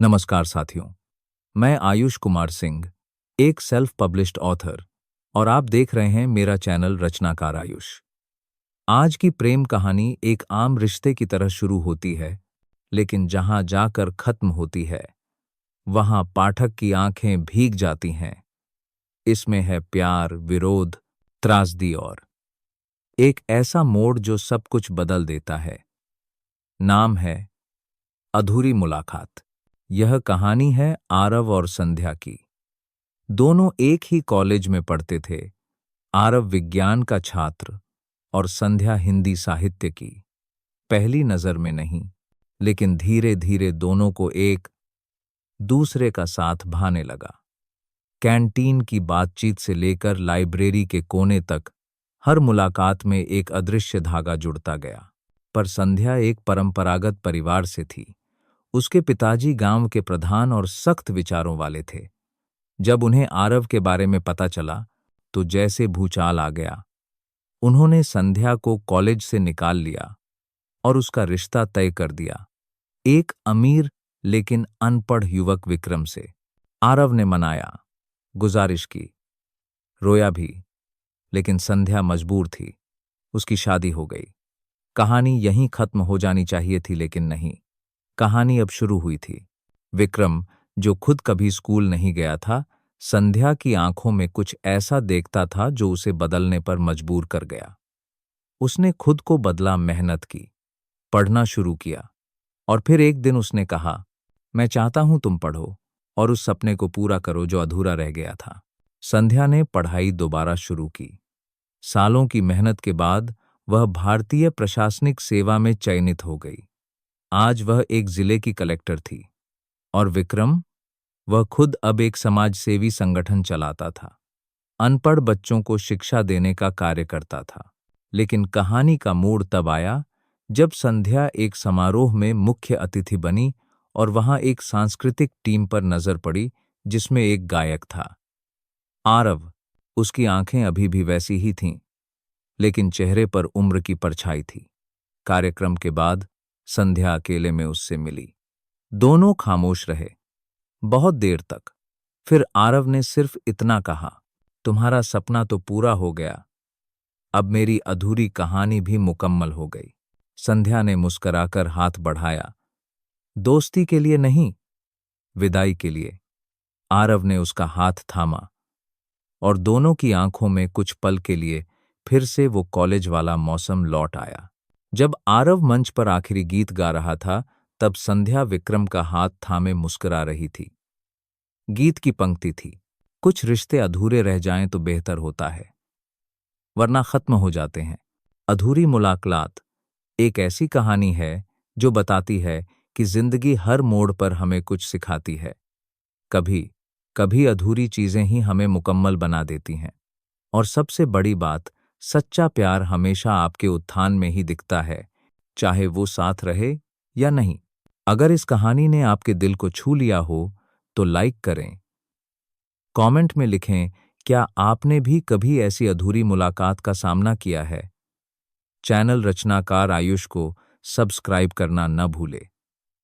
नमस्कार साथियों, मैं आयुष कुमार सिंह, एक सेल्फ पब्लिश्ड ऑथर, और आप देख रहे हैं मेरा चैनल रचनाकार आयुष। आज की प्रेम कहानी एक आम रिश्ते की तरह शुरू होती है, लेकिन जहां जाकर खत्म होती है, वहां पाठक की आंखें भीग जाती हैं। इसमें है प्यार, विरोध, त्रासदी और एक ऐसा मोड़ जो सब कुछ बदल देता है। नाम है अधूरी मुलाकात। यह कहानी है आरव और संध्या की। दोनों एक ही कॉलेज में पढ़ते थे। आरव विज्ञान का छात्र और संध्या हिंदी साहित्य की। पहली नजर में नहीं, लेकिन धीरे धीरे दोनों को एक दूसरे का साथ भाने लगा। कैंटीन की बातचीत से लेकर लाइब्रेरी के कोने तक हर मुलाकात में एक अदृश्य धागा जुड़ता गया। पर संध्या एक परंपरागत परिवार से थी। उसके पिताजी गांव के प्रधान और सख्त विचारों वाले थे। जब उन्हें आरव के बारे में पता चला, तो जैसे भूचाल आ गया। उन्होंने संध्या को कॉलेज से निकाल लिया और उसका रिश्ता तय कर दिया, एक अमीर लेकिन अनपढ़ युवक विक्रम से। आरव ने मनाया, गुजारिश की, रोया भी, लेकिन संध्या मजबूर थी। उसकी शादी हो गई। कहानी यहीं खत्म हो जानी चाहिए थी, लेकिन नहीं। कहानी अब शुरू हुई थी। विक्रम, जो खुद कभी स्कूल नहीं गया था, संध्या की आंखों में कुछ ऐसा देखता था जो उसे बदलने पर मजबूर कर गया। उसने खुद को बदला, मेहनत की, पढ़ना शुरू किया, और फिर एक दिन उसने कहा, मैं चाहता हूं तुम पढ़ो और उस सपने को पूरा करो जो अधूरा रह गया था। संध्या ने पढ़ाई दोबारा शुरू की। सालों की मेहनत के बाद वह भारतीय प्रशासनिक सेवा में चयनित हो गई। आज वह एक जिले की कलेक्टर थी, और विक्रम, वह खुद अब एक समाजसेवी संगठन चलाता था। अनपढ़ बच्चों को शिक्षा देने का कार्य करता था। लेकिन कहानी का मोड़ तब आया जब संध्या एक समारोह में मुख्य अतिथि बनी और वहां एक सांस्कृतिक टीम पर नजर पड़ी जिसमें एक गायक था। आरव, उसकी आंखें अभी भी वैसी ही थीं, लेकिन चेहरे पर उम्र की परछाई थी। कार्यक्रम के बाद संध्या अकेले में उससे मिली। दोनों खामोश रहे बहुत देर तक। फिर आरव ने सिर्फ इतना कहा, तुम्हारा सपना तो पूरा हो गया, अब मेरी अधूरी कहानी भी मुकम्मल हो गई। संध्या ने मुस्कुराकर हाथ बढ़ाया, दोस्ती के लिए नहीं, विदाई के लिए। आरव ने उसका हाथ थामा, और दोनों की आंखों में कुछ पल के लिए फिर से वो कॉलेज वाला मौसम लौट आया। जब आरव मंच पर आखिरी गीत गा रहा था, तब संध्या विक्रम का हाथ थामे मुस्कुरा रही थी। गीत की पंक्ति थी, कुछ रिश्ते अधूरे रह जाएं तो बेहतर होता है, वरना खत्म हो जाते हैं। अधूरी मुलाकात एक ऐसी कहानी है जो बताती है कि जिंदगी हर मोड़ पर हमें कुछ सिखाती है। कभी कभी अधूरी चीजें ही हमें मुकम्मल बना देती हैं। और सबसे बड़ी बात, सच्चा प्यार हमेशा आपके उत्थान में ही दिखता है, चाहे वो साथ रहे या नहीं। अगर इस कहानी ने आपके दिल को छू लिया हो तो लाइक करें, कमेंट में लिखें, क्या आपने भी कभी ऐसी अधूरी मुलाकात का सामना किया है। चैनल रचनाकार आयुष को सब्सक्राइब करना न भूलें।